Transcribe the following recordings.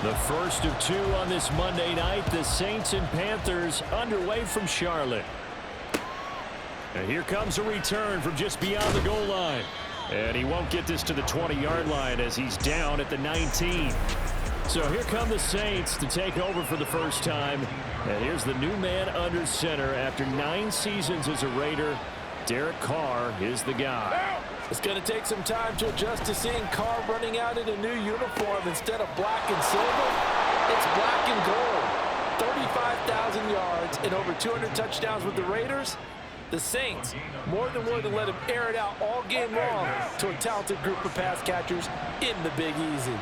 The first of two on this Monday night. The Saints and Panthers underway from Charlotte. And here comes a return from just beyond the goal line. And he won't get this to the 20-yard line as he's down at the 19. So here come the Saints to take over for the first time. And here's the new man under center after 9 seasons as a Raider. Derek Carr is the guy. It's going to take some time to adjust to seeing Carr running out in a new uniform instead of black and silver. It's black and gold. 35,000 yards and over 200 touchdowns with the Raiders. The Saints more than willing to let him air it out all game long to a talented group of pass catchers in the Big Easy.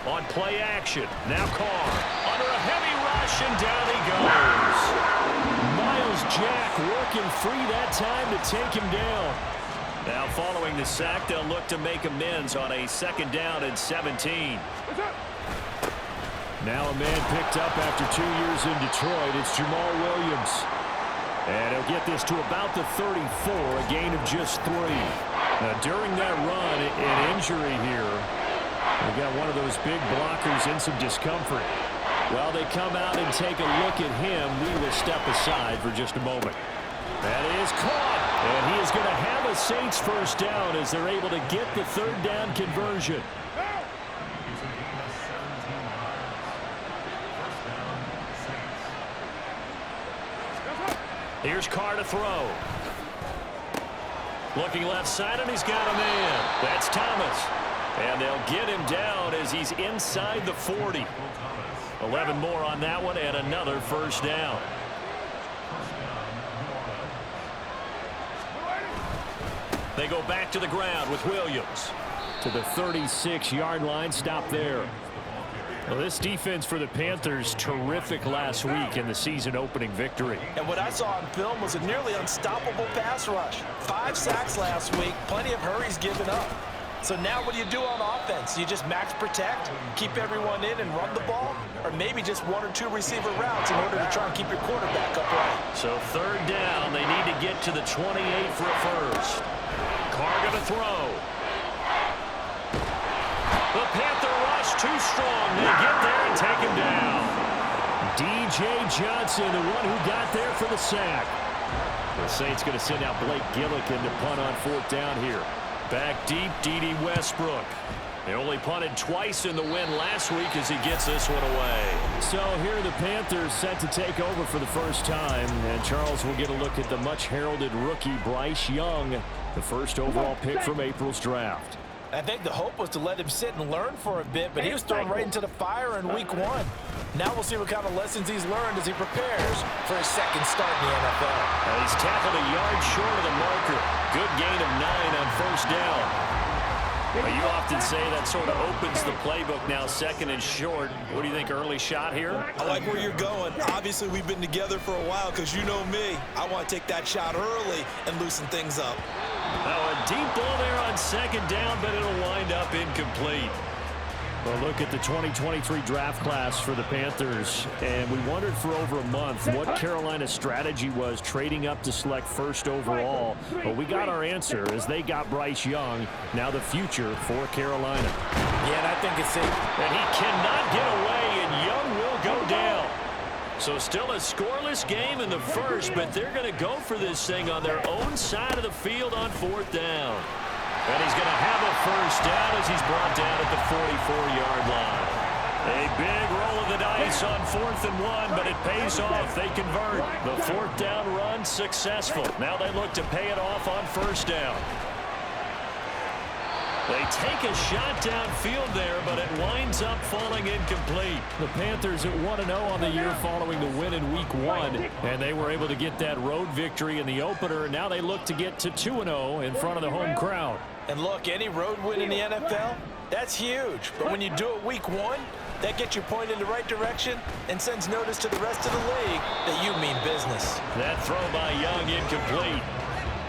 On play action, now Carr under a heavy rush, and down he goes. Miles Jack working free that time to take him down. Now following the sack, they'll look to make amends on a 2nd down and 17. Now a man picked up after 2 years in Detroit. It's Jamal Williams. And he'll get this to about the 34, a gain of just 3. Now during that run, an injury here. We got one of those big blockers in some discomfort. While they come out and take a look at him, we will step aside for just a moment. That is caught. And he is going to have a Saints first down as they're able to get the 3rd down conversion. Here's Carr to throw. Looking left side, and he's got a man. That's Thomas. And they'll get him down as he's inside the 40. 11 more on that one, and another first down. They go back to the ground with Williams. To the 36-yard line, stop there. Well, this defense for the Panthers, terrific last week in the season-opening victory. And what I saw on film was a nearly unstoppable pass rush. 5 sacks last week, plenty of hurries given up. So now what do you do on offense? You just max protect, keep everyone in and run the ball? Or maybe just 1 or 2 receiver routes in order to try and keep your quarterback upright? So 3rd down, they need to get to the 28 for a first. Carr going to throw. The Panther rush too strong. They get there and take him down. D.J. Johnson, the one who got there for the sack. The Saints going to send out Blake Gillikin to punt on 4th down here. Back deep, D.D. Westbrook. They only punted twice in the win last week as he gets this one away. So here are the Panthers set to take over for the first time. And Charles will get a look at the much-heralded rookie Bryce Young, the first overall pick from April's draft. I think the hope was to let him sit and learn for a bit, but he was thrown right into the fire in week 1. Now we'll see what kind of lessons he's learned as he prepares for his 2nd start in the NFL. He's tackled a yard short of the marker. Good gain of 9 on 1st down. Well, you often say that sort of opens the playbook now, 2nd and short. What do you think, early shot here? I like where you're going. Obviously, we've been together for a while because you know me. I want to take that shot early and loosen things up. Oh, a deep ball there on 2nd down, but it'll wind up incomplete. Well, look at the 2023 draft class for the Panthers, and we wondered for over a month what Carolina's strategy was trading up to select 1st overall. But we got our answer as they got Bryce Young, now the future for Carolina. Yeah, and I think it's safe. And he cannot get away, and Young will go down. So still a scoreless game in the first, but they're going to go for this thing on their own side of the field on 4th down. And he's going to have a first down as he's brought down at the 44-yard line. A big roll of the dice on 4th and 1, but it pays off. They convert. The 4th down run successful. Now they look to pay it off on 1st down. They take a shot downfield there, but it winds up falling incomplete. The Panthers at 1-0 on the year following the win in week 1, and they were able to get that road victory in the opener. Now they look to get to 2-0 in front of the home crowd. And look, any road win in the NFL, that's huge. But when you do it week 1, that gets you pointed in the right direction and sends notice to the rest of the league that you mean business. That throw by Young incomplete.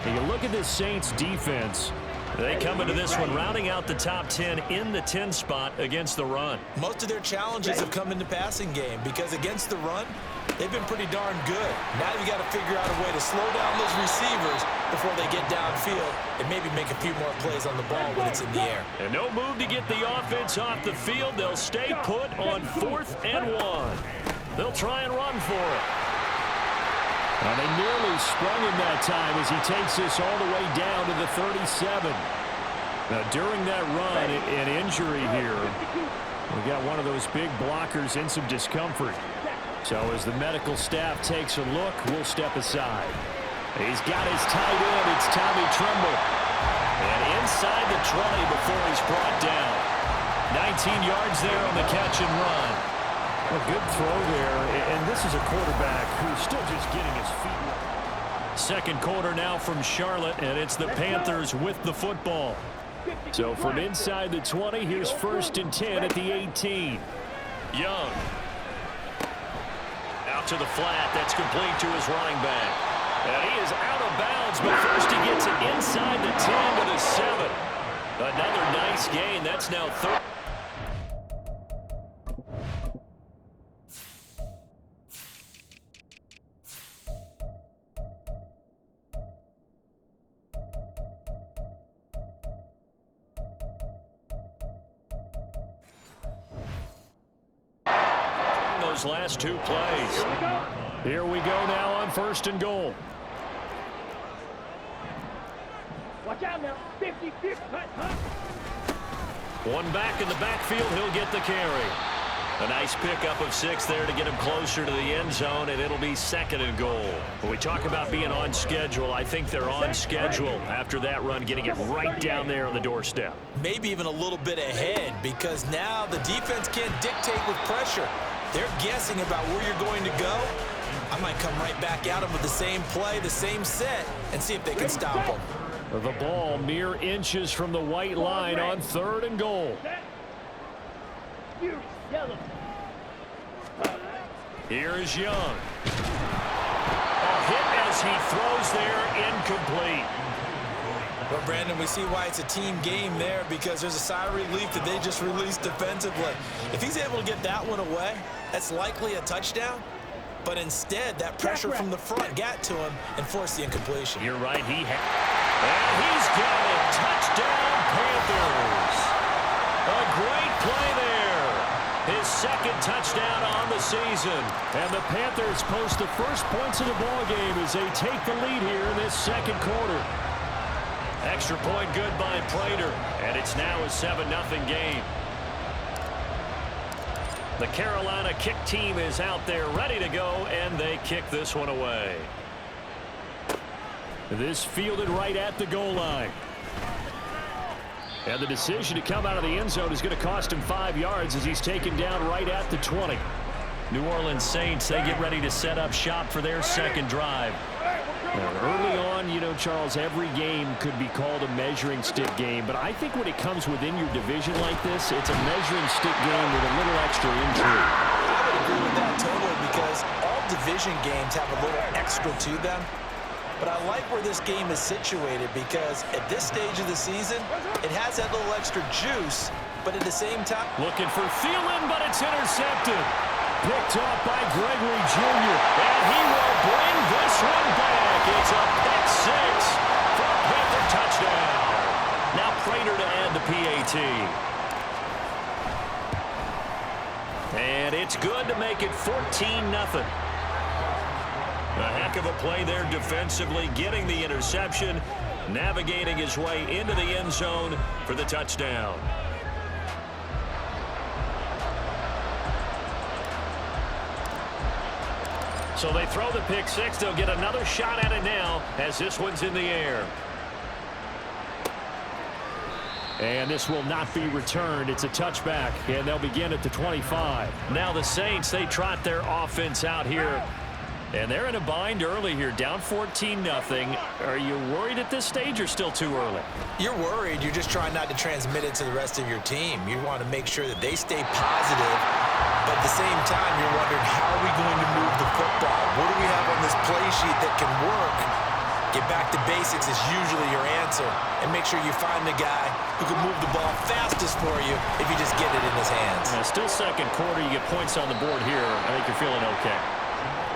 And you look at this Saints defense. They come into this one rounding out the top 10 in the 10 spot against the run. Most of their challenges have come in the passing game because against the run, they've been pretty darn good. Now you got to figure out a way to slow down those receivers before they get downfield and maybe make a few more plays on the ball when it's in the air. And no move to get the offense off the field. They'll stay put on 4th and 1. They'll try and run for it. And they nearly sprung him that time as he takes this all the way down to the 37. Now, during that run, an injury here. We got one of those big blockers in some discomfort. So as the medical staff takes a look, we'll step aside. He's got his tight end. It's Tommy Tremble. And inside the 20 before he's brought down. 19 yards there on the catch and run. A good throw there, and this is a quarterback who's still just getting his feet wet. Second quarter now from Charlotte, and it's the Panthers with the football. So from inside the 20, here's 1st and 10 at the 18. Young. Out to the flat. That's complete to his running back. And he is out of bounds, but first he gets it inside the 10 to the 7. Another nice gain. That's now 30. Those last 2 plays. Here we go now on 1st and goal. Watch out now. 50-50. One back in the backfield. He'll get the carry. A nice pickup of 6 there to get him closer to the end zone, and it'll be 2nd and goal. When we talk about being on schedule, I think they're on schedule after that run, getting it right down there on the doorstep. Maybe even a little bit ahead, because now the defense can't dictate with pressure. They're guessing about where you're going to go. I might come right back at them with the same play, the same set, and see if they can stop them. The ball mere inches from the white line on 3rd and goal. Here is Young. A hit as he throws there, incomplete. Well, Brandon, we see why it's a team game there, because there's a sigh of relief that they just released defensively. If he's able to get that one away, that's likely a touchdown. But instead, that pressure from the front got to him and forced the incompletion. You're right. And he's got it. Touchdown, Panthers. A great play there. His 2nd touchdown on the season. And the Panthers post the first points of the ballgame as they take the lead here in this 2nd quarter. Extra point good by Prater. And it's now a 7-0 game. The Carolina kick team is out there ready to go, and they kick this one away. This fielded right at the goal line. And the decision to come out of the end zone is going to cost him 5 yards as he's taken down right at the 20. New Orleans Saints, they get ready to set up shop for their 2nd drive. Now, early on, you know, Charles, every game could be called a measuring stick game, but I think when it comes within your division like this, it's a measuring stick game with a little extra intrigue. I would agree with that totally, because all division games have a little extra to them. But I like where this game is situated, because at this stage of the season, it has that little extra juice, but at the same time... Looking for Thielen, but it's intercepted. Picked off by Gregory Jr. And he will bring this one back. It's a pick 6 for a Panther touchdown. Now Prater to add the PAT. And it's good to make it 14-0. A heck of a play there defensively, getting the interception, navigating his way into the end zone for the touchdown. So they throw the pick 6. They'll get another shot at it now as this one's in the air. And this will not be returned. It's a touchback, and they'll begin at the 25. Now the Saints, they trot their offense out here. And they're in a bind early here, down 14-0. Are you worried at this stage or still too early? You're worried. You're just trying not to transmit it to the rest of your team. You want to make sure that they stay positive, but at the same time, you're wondering, how are we going to move the football? What do we have on this play sheet that can work? Get back to basics is usually your answer, and make sure you find the guy who can move the ball fastest for you if you just get it in his hands. Still 2nd quarter, you get points on the board here. I think you're feeling okay.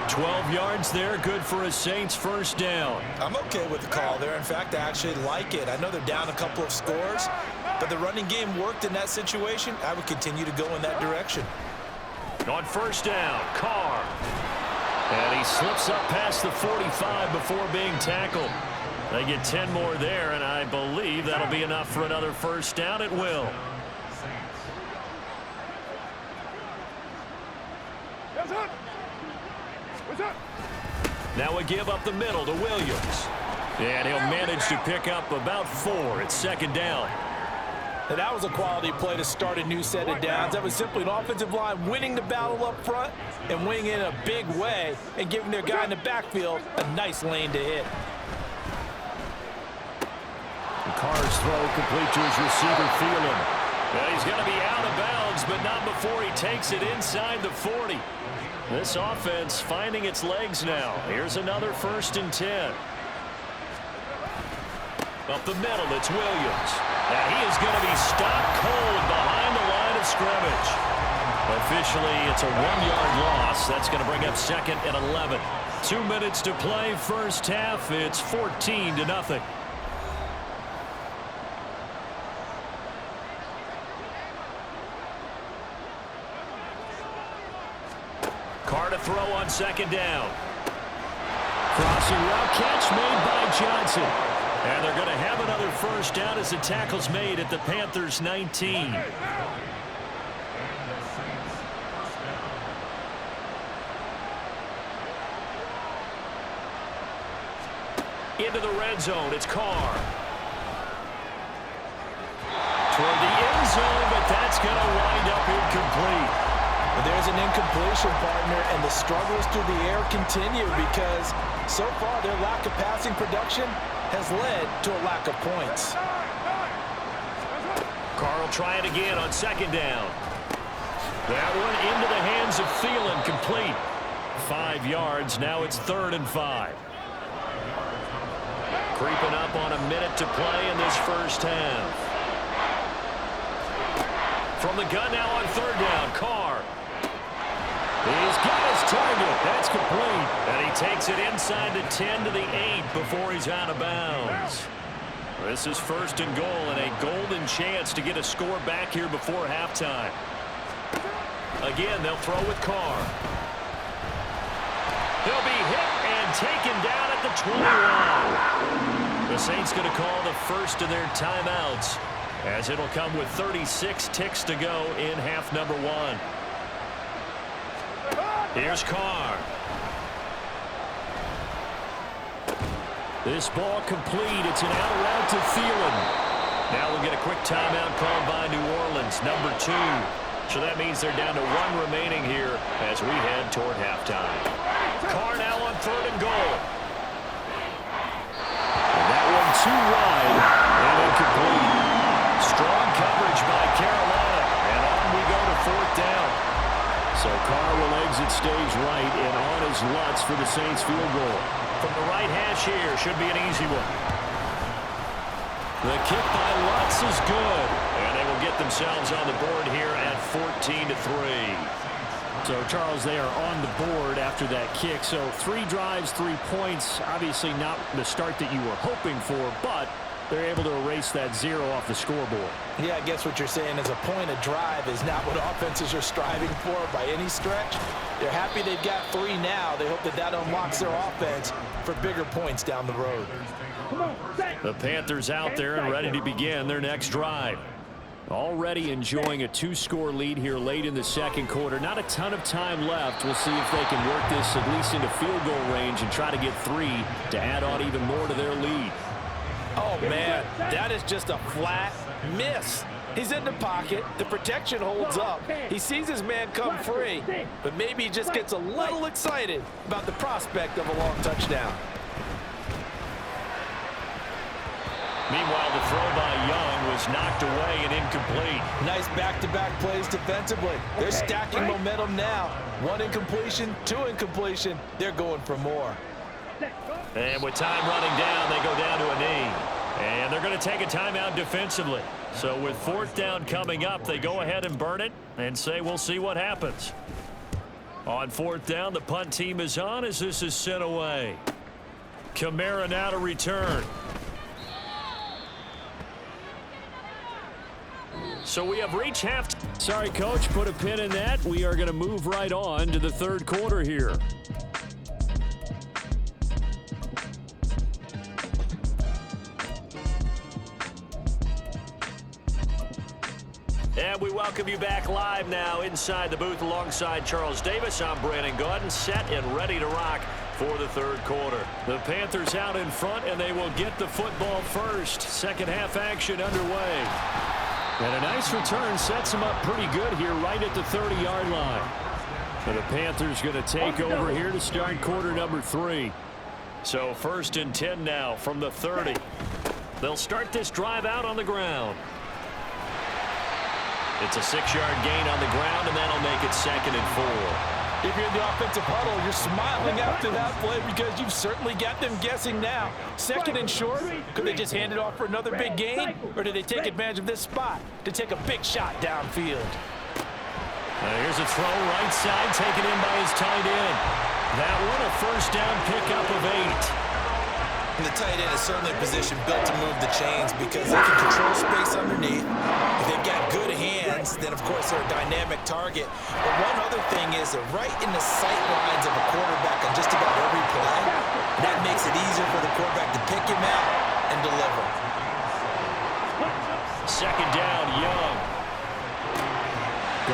12 yards there, good for a Saints first down. I'm okay with the call there. In fact, I actually like it. I know they're down a couple of scores, but the running game worked in that situation. I would continue to go in that direction. On first down, Carr. And he slips up past the 45 before being tackled. They get 10 more there, and I believe that'll be enough for another first down. It will. Now we give up the middle to Williams. And he'll manage to pick up about 4. It's second down. And that was a quality play to start a new set of downs. That was simply an offensive line winning the battle up front and winning in a big way and giving their guy in the backfield a nice lane to hit. Carr's throw complete to his receiver, Thielen. And he's going to be out of bounds, but not before he takes it inside the 40. This offense finding its legs now. Here's another 1st and 10. Up the middle, it's Williams. And he is going to be stopped cold behind the line of scrimmage. Officially, it's a 1-yard loss. That's going to bring up 2nd and 11. 2 minutes to play, first half. It's 14-0. Carr to throw on second down. Crossing route catch made by Johnson. And they're going to have another first down as the tackle's made at the Panthers' 19. Into the red zone, it's Carr. Toward the end zone, but that's going to wind up incomplete. There's an incompletion, partner, and the struggles through the air continue because so far their lack of passing production has led to a lack of points. Carr will try it again on second down. That one into the hands of Thielen, complete. 5 yards, now it's 3rd and 5. Creeping up on a minute to play in this first half. From the gun now on 3rd down, Carr. He's got his target. That's complete. And he takes it inside the 10 to the 8 before he's out of bounds. This is 1st and goal and a golden chance to get a score back here before halftime. Again, they'll throw with Carr. He'll be hit and taken down at the 21. The Saints going to call the first of their timeouts as it'll come with 36 ticks to go in half number 1. Here's Carr. This ball complete. It's an out route to Thielen. Now we'll get a quick timeout called by New Orleans, number 2. So that means they're down to 1 remaining here as we head toward halftime. Carr now on 3rd and goal. And that one too wide and incomplete. Strong coverage by Carolina. And on we go to 4th down. So Carr will exit stage right and on his Lutz for the Saints field goal. From the right hash here, should be an easy one. The kick by Lutz is good. And they will get themselves on the board here at 14-3. So, Charles, they are on the board after that kick. So 3 drives, 3 points. Obviously not the start that you were hoping for, but they're able to erase that 0 off the scoreboard. Yeah, I guess what you're saying is a point of drive is not what offenses are striving for by any stretch. They're happy they've got 3 now. They hope that that unlocks their offense for bigger points down the road. The Panthers out there and ready to begin their next drive. Already enjoying a 2-score lead here late in the second quarter. Not a ton of time left. We'll see if they can work this at least into field goal range and try to get 3 to add on even more to their lead. Oh, man, that is just a flat miss. He's in the pocket. The protection holds up. He sees his man come free, but maybe he just gets a little excited about the prospect of a long touchdown. Meanwhile, the throw by Young was knocked away and incomplete. Nice back-to-back plays defensively. They're stacking momentum now. 1 incompletion, 2 incompletion. They're going for more. And with time running down, they go down to a knee. And they're going to take a timeout defensively. So with 4th down coming up, they go ahead and burn it and say we'll see what happens. On fourth down, the punt team is on as this is sent away. Kamara now to return. So we have reached half. Sorry, Coach, put a pin in that. We are going to move right on to the third quarter here. And we welcome you back live now inside the booth alongside Charles Davis. I'm Brandon Gaudin, set and ready to rock for the third quarter. The Panthers out in front, and they will get the football first. Second half action underway. And a nice return sets them up pretty good here right at the 30-yard line. And the Panthers going to take over here to start quarter number 3. So first and 10 now from the 30. They'll start this drive out on the ground. It's a 6-yard gain on the ground, and that'll make it 2nd and 4. If you're in the offensive huddle, you're smiling after that play because you've certainly got them guessing now. 2nd and short, could they just hand it off for another big gain? Or do they take advantage of this spot to take a big shot downfield? Here's a throw right side taken in by his tight end. That one a first down pickup of 8. And the tight end is certainly a position built to move the chains because they can control space underneath. If they've got good hands, then of course they're a dynamic target. But one other thing is they're right in the sight lines of a quarterback on just about every play. And that makes it easier for the quarterback to pick him out and deliver. Second down, Young.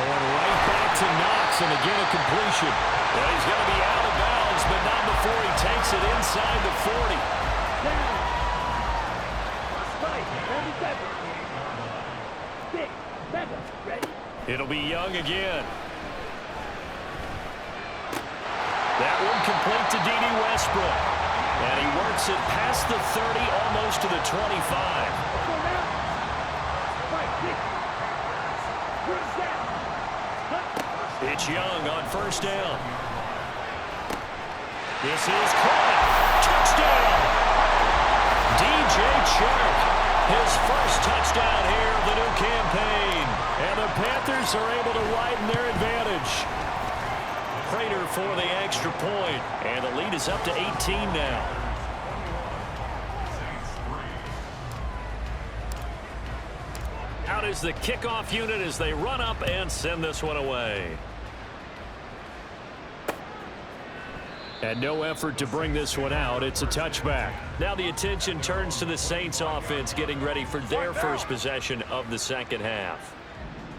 Going right back to Knox, and again a completion. Well, he's going to be out of bounds, but not before he takes it inside the 40. It'll be Young again. That one complete to D.D. Westbrook. And he works it past the 30, almost to the 25. It's Young on first down. This is caught. Touchdown! D.J. Chark, his first touchdown here of the new campaign. And the Panthers are able to widen their advantage. Prater for the extra point. And the lead is up to 18 now. Out is the kickoff unit as they run up and send this one away. And no effort to bring this one out. It's a touchback. Now the attention turns to the Saints offense getting ready for their first possession of the second half.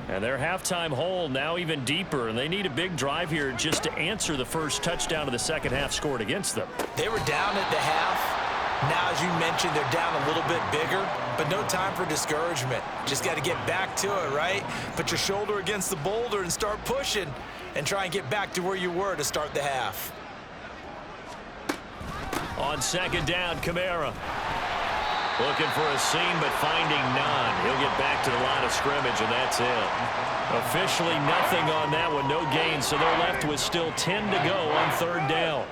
And their halftime hole now even deeper, and they need a big drive here just to answer the first touchdown of the second half scored against them. They were down at the half. Now, as you mentioned, they're down a little bit bigger, but no time for discouragement. Just got to get back to it, right? Put your shoulder against the boulder and start pushing and try and get back to where you were to start the half. On second down, Kamara. Looking for a seam, but finding none. He'll get back to the line of scrimmage, and that's it. Officially nothing on that one, no gain, so they're left with still 10 to go on third down.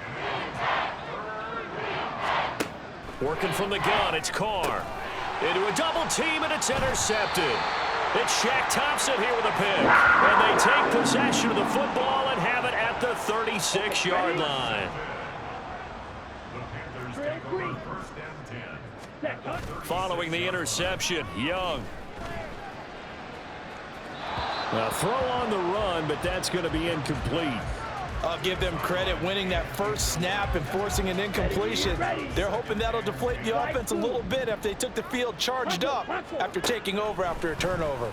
Working from the gun, it's Carr. Into a double team, and it's intercepted. It's Shaq Thompson here with a pick. And they take possession of the football and have it at the 36-yard line. Following the interception, Young. A throw on the run, but that's going to be incomplete. I'll give them credit winning that first snap and forcing an incompletion. They're hoping that'll deflate the offense a little bit after they took the field charged up after taking over after a turnover.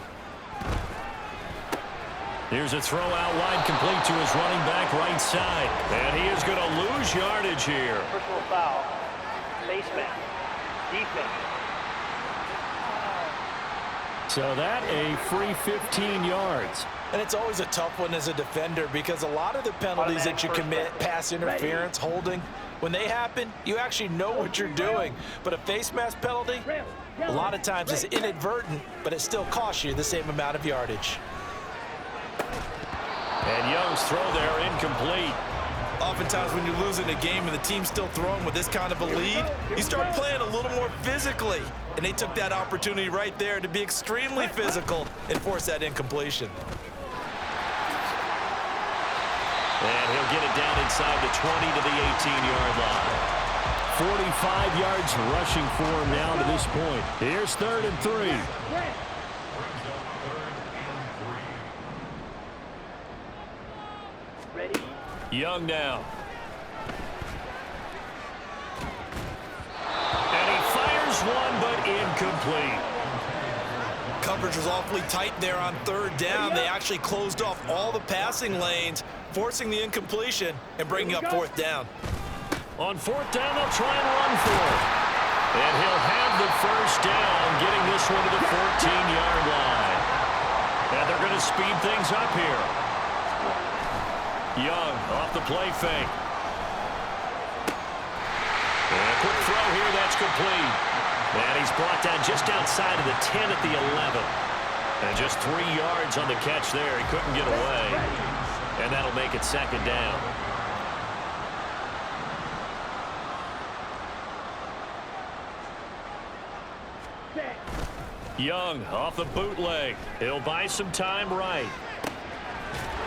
Here's a throw out wide, complete to his running back right side. And he is going to lose yardage here. Personal foul. Face mask. Defense. So that a free 15 yards. And it's always a tough one as a defender because a lot of the penalties that you commit, pass interference, holding, when they happen, you actually know what you're doing. But a face mask penalty, a lot of times it's inadvertent, but it still costs you the same amount of yardage. And Young's throw there incomplete. Oftentimes when you're losing a game and the team's still throwing with this kind of a lead, you start playing a little more physically. And they took that opportunity right there to be extremely physical and force that incompletion. And he'll get it down inside the 20 to the 18-yard line. 45 yards rushing for him now to this point. Here's 3rd and 3. Ready. Young now. And he fires one, but incomplete. Coverage was awfully tight there on 3rd down. They actually closed off all the passing lanes, forcing the incompletion and bringing up 4th down. On 4th down, they'll try and run for it. And he'll have the 1st down, getting this one to the 14-yard line. And they're going to speed things up here. Young off the play fake. And a quick throw here, that's complete. And he's brought down just outside of the 10 at the 11. And just 3 yards on the catch there. He couldn't get away. And that'll make it 2nd down. Young off the bootleg. He'll buy some time right.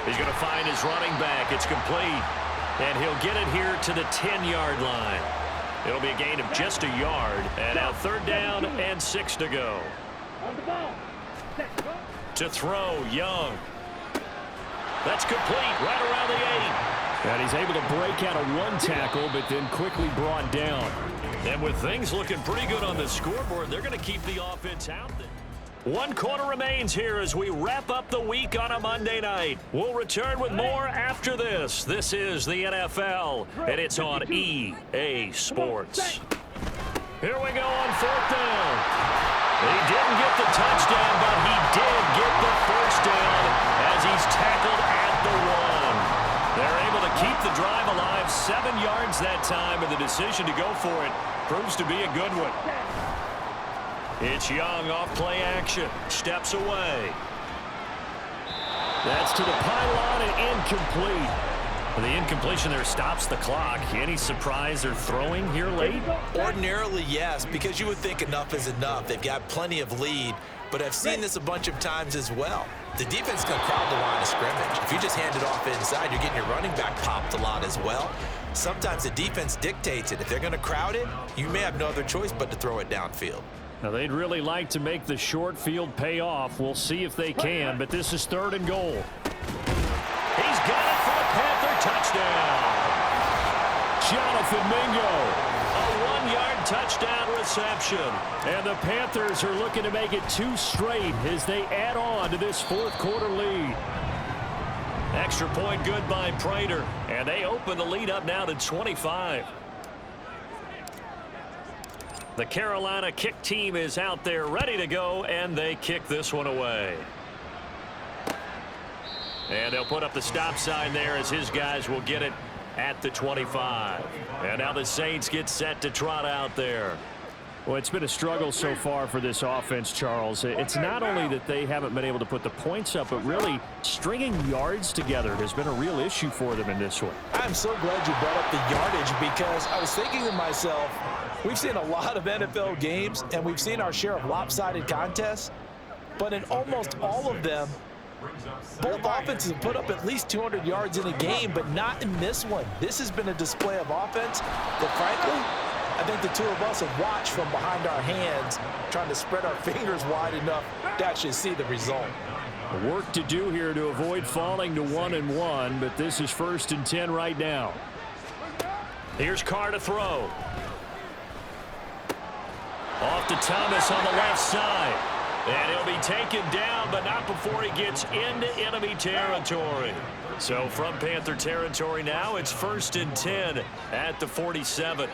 He's going to find his running back. It's complete. And he'll get it here to the 10-yard line. It'll be a gain of just a yard. And now 3rd down and 6 to go. To throw, Young. That's complete right around the 8. And he's able to break out of one tackle, but then quickly brought down. And with things looking pretty good on the scoreboard, they're going to keep the offense out there. 1 quarter remains here as we wrap up the week on a Monday night. We'll return with more after this. This is the NFL, and it's on EA Sports. Here we go on 4th down. He didn't get the touchdown, but he did get the 1st down as he's tackled at the 1. They're able to keep the drive alive, 7 yards that time, and the decision to go for it proves to be a good one. It's Young off play action, steps away. That's to the pylon and incomplete. The incompletion there stops the clock. Any surprise they're throwing here late? Ordinarily, yes, because you would think enough is enough. They've got plenty of lead, but I've seen this a bunch of times as well. The defense can crowd the line of scrimmage. If you just hand it off inside, you're getting your running back popped a lot as well. Sometimes the defense dictates it. If they're going to crowd it, you may have no other choice but to throw it downfield. Now, they'd really like to make the short field pay off. We'll see if they can, but this is 3rd and goal. He's got it for a Panther touchdown. Jonathan Mingo. A 1-yard touchdown reception. And the Panthers are looking to make it 2 straight as they add on to this 4th quarter lead. Extra point good by Prater. And they open the lead up now to 25. The Carolina kick team is out there ready to go, and they kick this one away. And they'll put up the stop sign there as his guys will get it at the 25. And now the Saints get set to trot out there. Well, it's been a struggle so far for this offense, Charles. It's not only that they haven't been able to put the points up, but really stringing yards together has been a real issue for them in this one. I'm so glad you brought up the yardage because I was thinking to myself, we've seen a lot of NFL games and we've seen our share of lopsided contests, but in almost all of them, both offenses have put up at least 200 yards in a game, but not in this one. This has been a display of offense that, frankly, I think the two of us have watched from behind our hands, trying to spread our fingers wide enough to actually see the result. Work to do here to avoid falling to 1-1, but this is 1st and 10 right now. Here's Carr to throw. Off to Thomas on the left side. And he'll be taken down, but not before he gets into enemy territory. So from Panther territory now, it's 1st and 10 at the 47.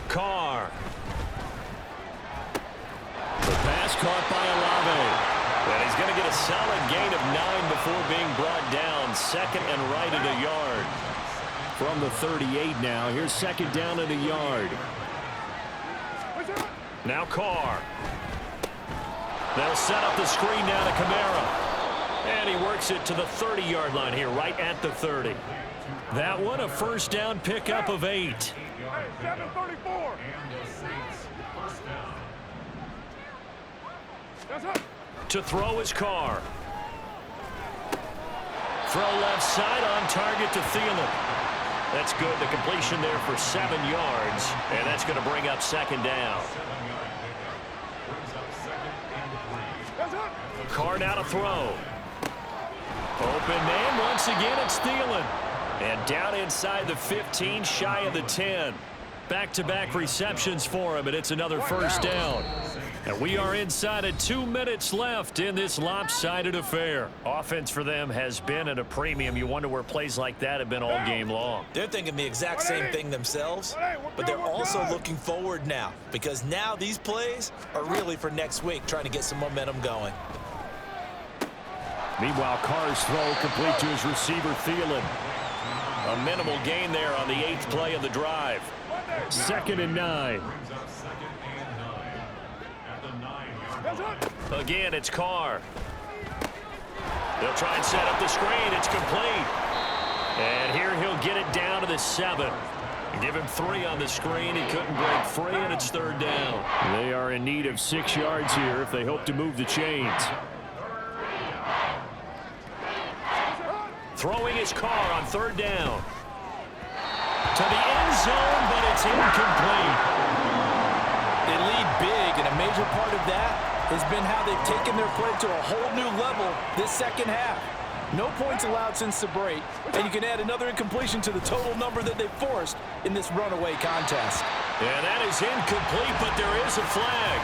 Carr. The pass caught by Olave. And he's going to get a solid gain of 9 before being brought down. 2nd and right at a yard. From the 38 now, here's 2nd down at a yard. Now Carr. They'll set up the screen down to Kamara. And he works it to the 30-yard line here, right at the 30. That one, a 1st down pickup of 8. 734. To throw his Carr. Throw left side on target to Thielen. That's good. The completion there for 7 yards, and that's going to bring up second down. Carr now to throw. Open man once again, it's Thielen. And down inside the 15, shy of the 10. Back-to-back receptions for him, and it's another first down. And we are inside of 2 minutes left in this lopsided affair. Offense for them has been at a premium. You wonder where plays like that have been all game long. They're thinking the exact same thing themselves, but they're also looking forward now, because now these plays are really for next week, trying to get some momentum going. Meanwhile, Carr's throw complete to his receiver, Thielen. A minimal gain there on the 8th play of the drive. 2nd and 9. Again, it's Carr. They'll try and set up the screen. It's complete. And here he'll get it down to the 7. Give him 3 on the screen. He couldn't break free, and it's 3rd down. They are in need of 6 yards here if they hope to move the chains. Throwing his Carr on 3rd down. To the end zone, but it's incomplete. They lead big, and a major part of that has been how they've taken their play to a whole new level this second half. No points allowed since the break, and you can add another incompletion to the total number that they've forced in this runaway contest. And that is incomplete, but there is a flag.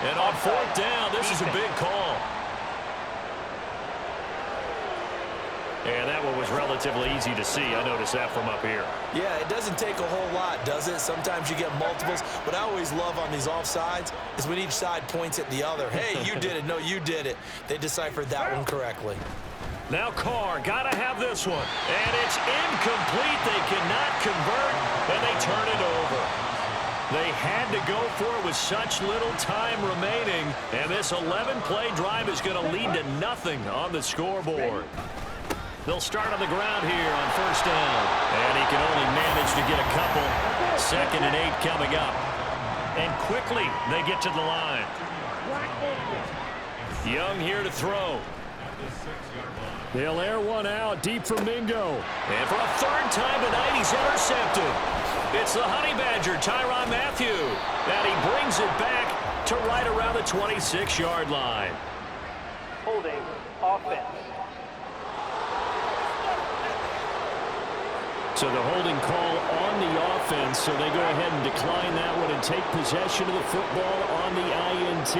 And on 4th down, this is a big call. And that one was relatively easy to see. I noticed that from up here. Yeah, it doesn't take a whole lot, does it? Sometimes you get multiples. What I always love on these offsides is when each side points at the other. Hey, you did it. No, you did it. They deciphered that one correctly. Now Carr, got to have this one. And it's incomplete. They cannot convert, and they turn it over. They had to go for it with such little time remaining, and this 11-play drive is going to lead to nothing on the scoreboard. They'll start on the ground here on 1st down. And he can only manage to get a couple. 2nd and 8 coming up. And quickly they get to the line. Young here to throw. They'll air one out deep for Mingo. And for a 3rd time tonight, he's intercepted. It's the Honey Badger, Tyrann Mathieu. And he brings it back to right around the 26-yard line. Holding offense. So the holding call on the offense, so they go ahead and decline that one and take possession of the football on the INT.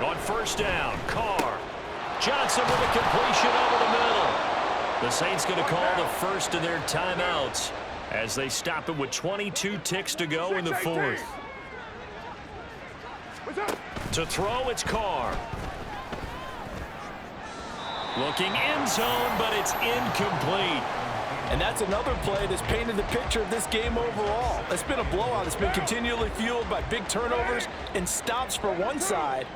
On 1st down, Carr. Johnson with a completion over the middle. The Saints going to call the first of their timeouts as they stop it with 22 ticks to go in the 4th. To throw, it's Carr. Looking end zone, but it's incomplete. And that's another play that's painted the picture of this game overall. It's been a blowout. It's been continually fueled by big turnovers and stops for one side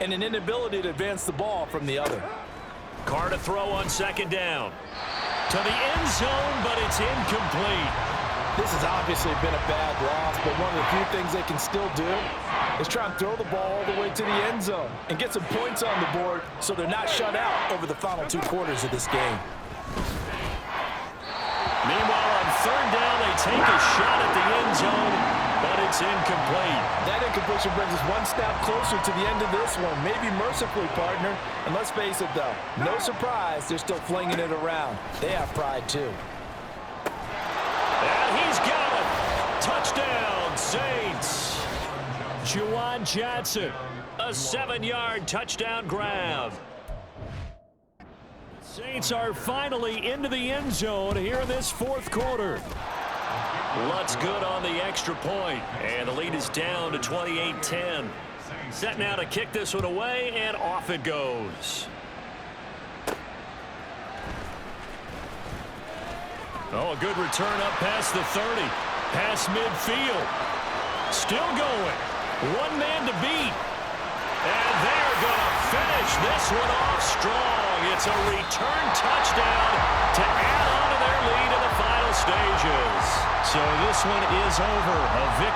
and an inability to advance the ball from the other. Carr to throw on 2nd down. To the end zone, but it's incomplete. This has obviously been a bad loss, but one of the few things they can still do is try and throw the ball all the way to the end zone and get some points on the board so they're not shut out over the final 2 quarters of this game. Meanwhile, on 3rd down, they take a shot at the end zone, but it's incomplete. That incompletion brings us one step closer to the end of this one. Maybe mercifully, partner. And let's face it, though, no surprise, they're still flinging it around. They have pride, too. And he's got it. Touchdown, Saints. Juwan Johnson, a 7-yard touchdown grab. Saints are finally into the end zone here in this 4th quarter. Lutz good on the extra point, and the lead is down to 28-10. Set now to kick this one away, and off it goes. Oh, a good return up past the 30. Past midfield. Still going. One man to beat. And they're going to finish this one off strong. It's a return touchdown to add on to their lead in the final stages. So this one is over. A victory.